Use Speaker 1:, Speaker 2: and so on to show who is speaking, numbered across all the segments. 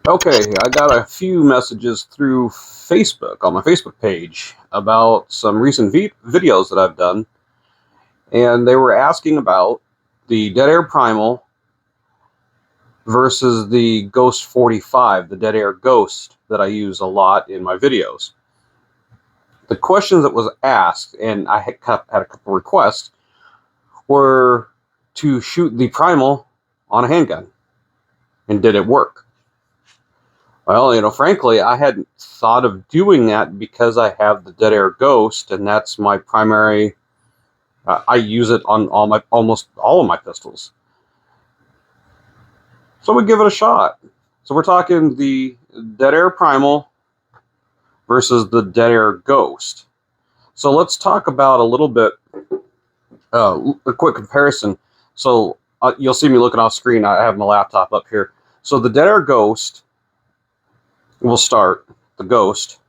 Speaker 1: Okay, I got a few messages through Facebook on my Facebook page about some recent videos that I've done, and they were asking about the Dead Air Primal versus the Ghost 45, the Dead Air Ghost that I use a lot in my videos. The questions that was asked, and I had a couple requests, were to shoot the Primal on a handgun, and did it work? Well, frankly, I hadn't thought of doing that because I have the Dead Air Ghost, and that's my primary. I use it on almost all of my pistols. So we give it a shot. So we're talking the Dead Air Primal versus the Dead Air Ghost. So let's talk about a little bit, a quick comparison. So you'll see me looking off screen. I have my laptop up here. So the Dead Air Ghost, we'll start. The Ghost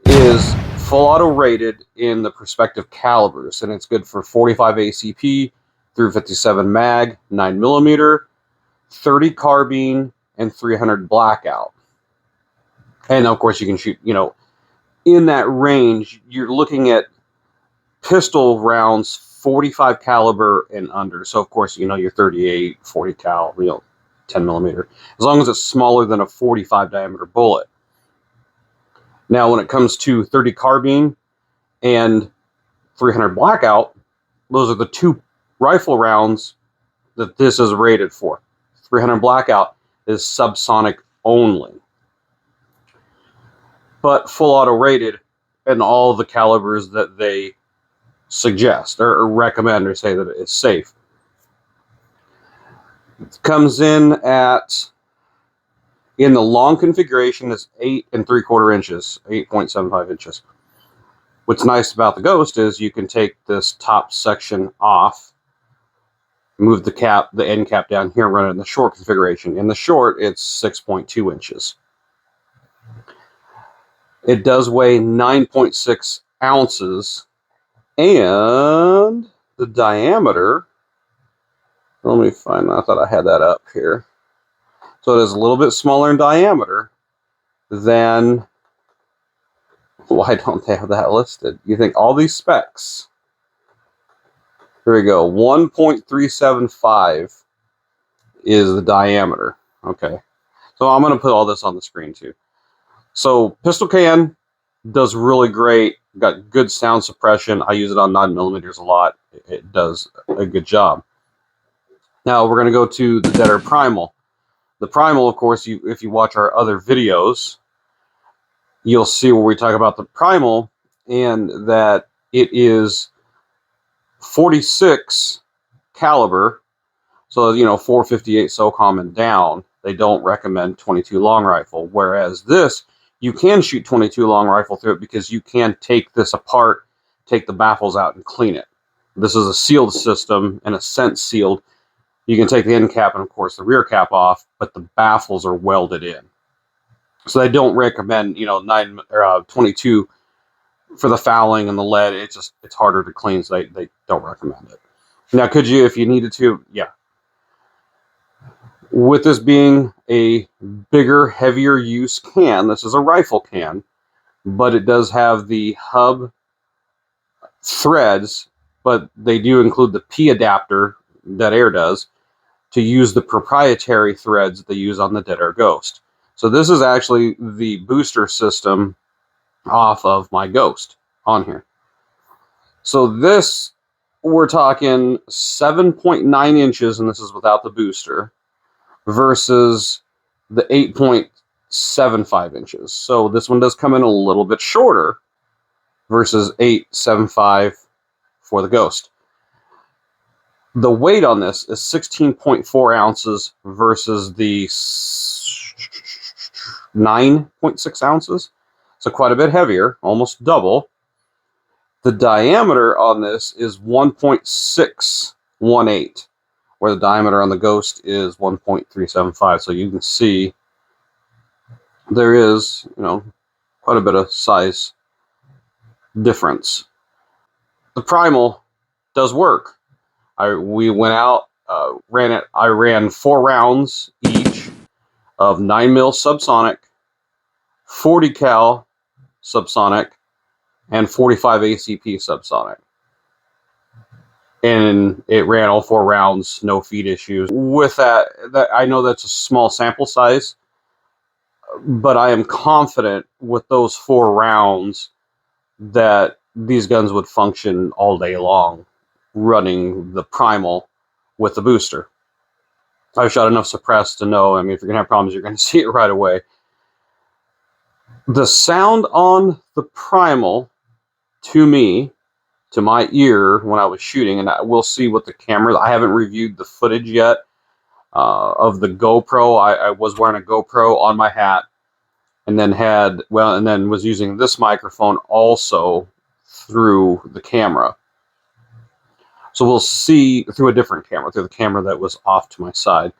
Speaker 1: is full auto rated in the prospective calibers, and it's good for 45 ACP, through 57 mag, 9mm, 30 carbine, and 300 blackout. And of course, you can shoot, in that range, you're looking at pistol rounds 45 caliber and under. So of course, your 38, 40 cal, 10mm, as long as it's smaller than a 45 diameter bullet. Now, when it comes to 30 carbine and 300 blackout, those are the two rifle rounds that this is rated for. 300 blackout is subsonic only, but full auto rated in all the calibers that they suggest or recommend or say that it's safe. It comes in the long configuration is 8 3/4 inches, 8.75 inches. What's nice about the Ghost is you can take this top section off, move the end cap down here, and run it in the short configuration. In the short, it's 6.2 inches. It does weigh 9.6 ounces, and the diameter, let me find, I thought I had that up here. So it is a little bit smaller in diameter than, why don't they have that listed? You think all these specs, here we go, 1.375 is the diameter. Okay, so I'm going to put all this on the screen too. So pistol can does really great, got good sound suppression. I use it on 9mm a lot. It does a good job. Now we're going to go to the Dead Air Primal. The Primal, of course, if you watch our other videos, you'll see where we talk about the Primal, and that it is 46 caliber, so 458 SOCOM and down. They don't recommend 22 long rifle, whereas this, you can shoot 22 long rifle through it because you can take this apart, take the baffles out, and clean it. This is a sealed system, and a scent sealed. You can take the end cap and, of course, the rear cap off, but the baffles are welded in. So they don't recommend, 22 for the fouling and the lead. It's harder to clean, so they don't recommend it. Now, could you, if you needed to? Yeah. With this being a bigger, heavier use can, this is a rifle can, but it does have the hub threads, but they do include the P adapter that Air does to use the proprietary threads that they use on the Dead Air Ghost. So this is actually the booster system off of my Ghost on here. So this, we're talking 7.9 inches, and this is without the booster, versus the 8.75 inches. So this one does come in a little bit shorter versus 8.75 for the Ghost. The weight on this is 16.4 ounces versus the 9.6 ounces. So quite a bit heavier, almost double. The diameter on this is 1.618, where the diameter on the Ghost is 1.375. So you can see there is, quite a bit of size difference. The Primal does work. We went out, ran it. I ran 4 rounds each. of 9mm subsonic, 40 cal subsonic, and 45 ACP subsonic. And it ran all 4 rounds, no feed issues. With that, I know that's a small sample size, but I am confident with those 4 rounds that these guns would function all day long running the Primal with the booster. I've shot enough suppressed to know, I mean, if you're going to have problems, you're going to see it right away. The sound on the Primal, to me, to my ear when I was shooting, and we'll see what the camera, I haven't reviewed the footage yet of the GoPro. I was wearing a GoPro on my hat, and then was using this microphone also through the camera. So we'll see through a different camera, through the camera that was off to my side.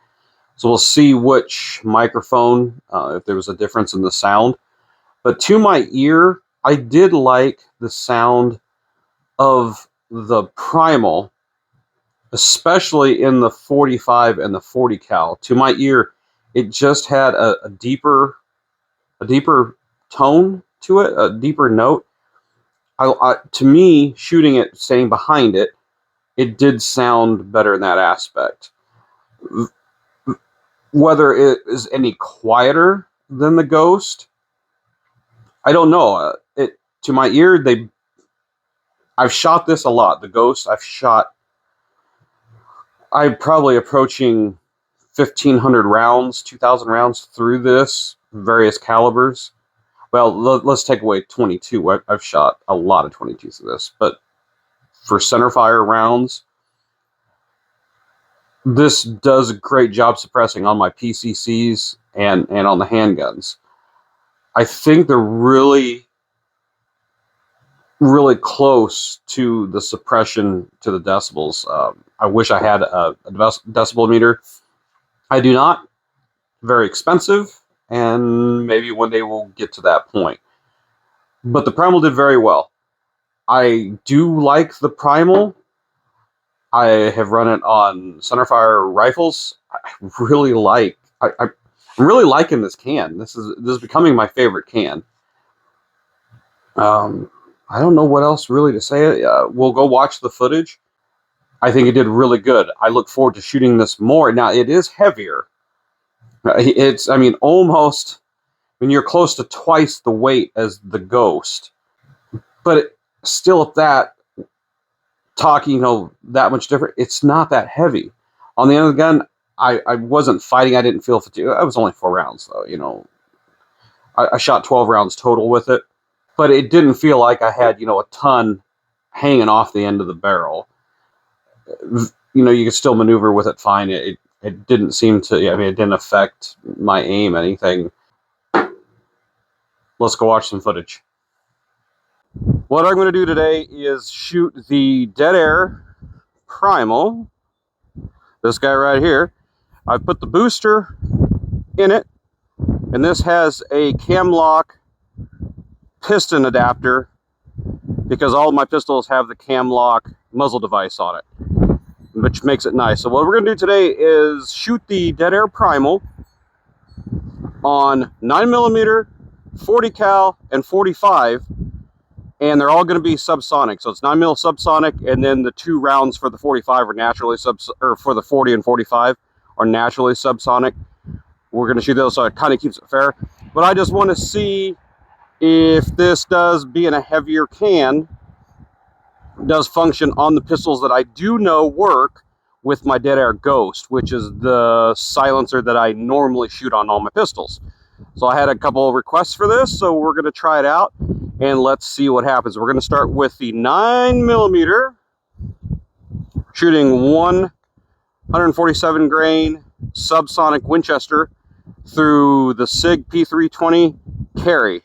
Speaker 1: So we'll see which microphone, if there was a difference in the sound. But to my ear, I did like the sound of the Primal, especially in the 45 and the 40 cal. To my ear, it just had a deeper tone to it, a deeper note. To me, shooting it, staying behind it, it did sound better in that aspect. Whether it is any quieter than the Ghost, I don't know. To my ear, I've shot this a lot. The Ghost, I'm probably approaching 1,500 rounds, 2,000 rounds through this, various calibers. Well, let's take away 22. I've shot a lot of 22 through this, but for centerfire rounds, this does a great job suppressing on my PCCs and on the handguns. I think they're really, really close to the suppression to the decibels. I wish I had a decibel meter. I do not. Very expensive, and maybe one day we'll get to that point. But the Primal did very well. I do like the Primal. I have run it on centerfire rifles. I'm really liking this can. This is becoming my favorite can. I don't know what else really to say. We'll go watch the footage. I think it did really good. I look forward to shooting this more. Now, it is heavier. Almost, when you're close to twice the weight as the Ghost. But still at that, talking, that much different, it's not that heavy. On the end of the gun, I wasn't fighting. I didn't feel fatigue. I was only 4 rounds, though, I shot 12 rounds total with it. But it didn't feel like I had, a ton hanging off the end of the barrel. You could still maneuver with it fine. It didn't seem to, it didn't affect my aim, anything. Let's go watch some footage. What I'm going to do today is shoot the Dead Air Primal. This guy right here. I put the booster in it, and this has a Cam-Lok piston adapter because all of my pistols have the Cam-Lok muzzle device on it, which makes it nice. So what we're going to do today is shoot the Dead Air Primal on 9mm, 40 cal, and 45, and they're all going to be subsonic. So it's 9mm subsonic, and then the 2 rounds for the 45 are naturally for the 40 and 45 are naturally subsonic. We're going to shoot those, so it kind of keeps it fair. But I just want to see if this does, being a heavier can, does function on the pistols that I do know work with my Dead Air Ghost, which is the silencer that I normally shoot on all my pistols. So I had a couple of requests for this, so we're going to try it out, and let's see what happens. We're going to start with the 9mm, shooting 147 grain subsonic Winchester through the SIG P320 carry.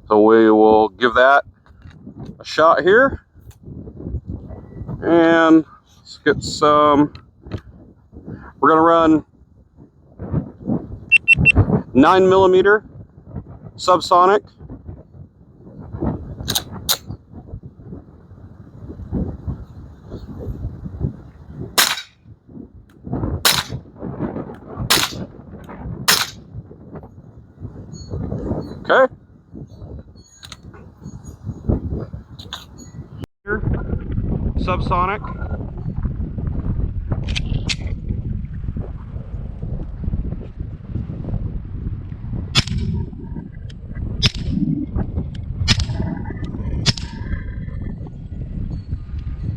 Speaker 1: So we will give that a shot here, and let's get some. We're going to run 9mm subsonic. Okay. Subsonic.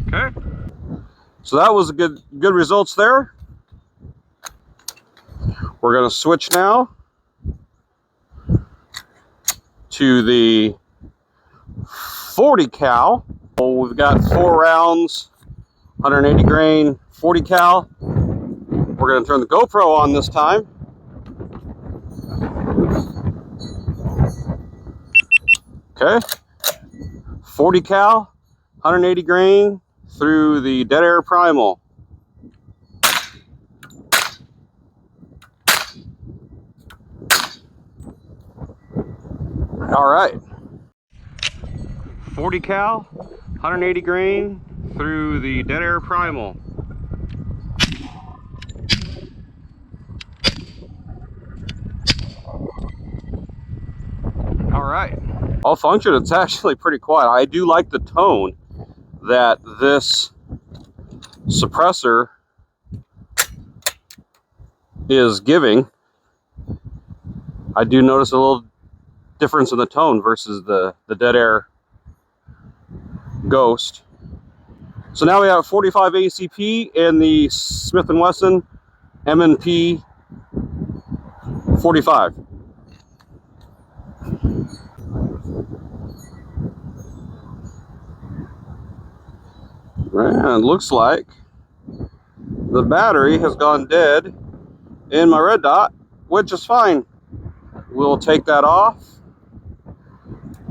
Speaker 1: Okay. So that was a good results there. We're going to switch now to the 40 cal. Oh, we've got 4 rounds, 180 grain, 40 cal. We're going to turn the GoPro on this time. Okay. 40 cal, 180 grain through the Dead Air Primal. All right. 40 cal, 180 grain through the Dead Air Primal. All right. All function, it's actually pretty quiet. I do like the tone that this suppressor is giving. I do notice a little difference in the tone versus the Dead Air Ghost. So now we have 45 ACP and the Smith & Wesson M&P 45. And looks like the battery has gone dead in my red dot, which is fine. We'll take that off.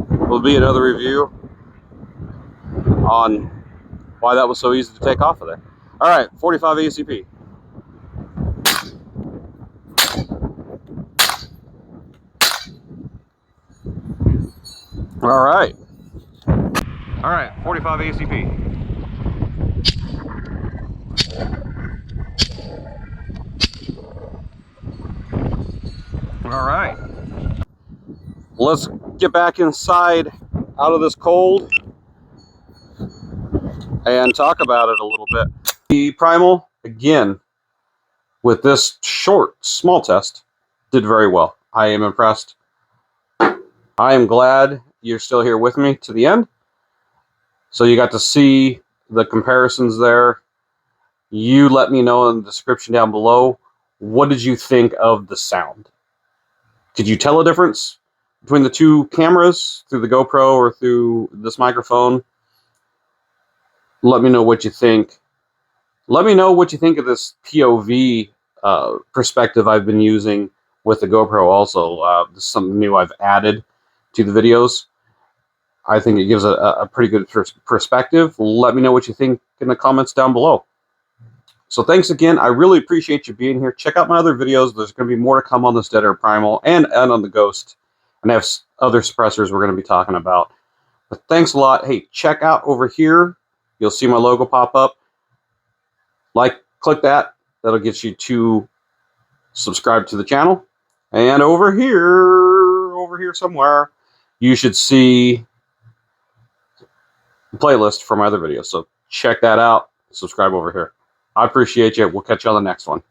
Speaker 1: Will be another review on why that was so easy to take off of there. All right, 45 ACP. All right. All right, 45 ACP. All right. Let's get back inside out of this cold and talk about it a little bit. The Primal, again, with this short, small test, did very well. I am impressed. I am glad you're still here with me to the end. So you got to see the comparisons there. You let me know in the description down below, what did you think of the sound? Could you tell a difference between the two cameras through the GoPro or through this microphone? Let me know what you think. Let me know what you think of this POV perspective I've been using with the GoPro also. This is something new I've added to the videos. I think it gives a pretty good perspective. Let me know what you think in the comments down below. So thanks again. I really appreciate you being here. Check out my other videos. There's going to be more to come on this Dead Air Primal and on the Ghost. And I have other suppressors we're going to be talking about. But thanks a lot. Hey, check out over here. You'll see my logo pop up. Click that. That'll get you to subscribe to the channel. And over here somewhere, you should see the playlist for my other videos. So check that out. Subscribe over here. I appreciate you. We'll catch you on the next one.